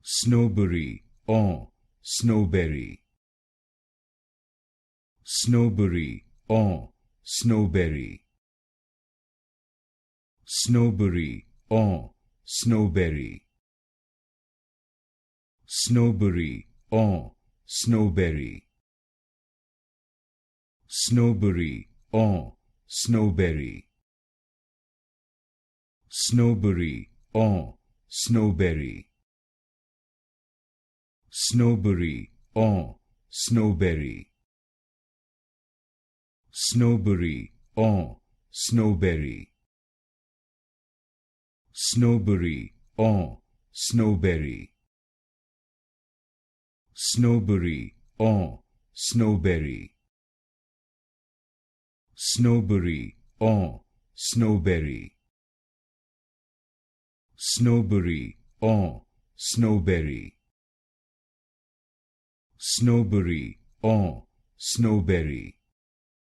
Snowberry or snowberry. Snowberry or snowberry. Snowberry or snowberry. Snowberry or snowberry. Snowberry or snowberry. Snowberry or snowberry. Snowberry or snowberry. Snowberry or snowberry. Snowberry or snowberry. Snowberry or snowberry. Snowberry or snowberry. Snowberry or snowberry. Snowberry or snowberry.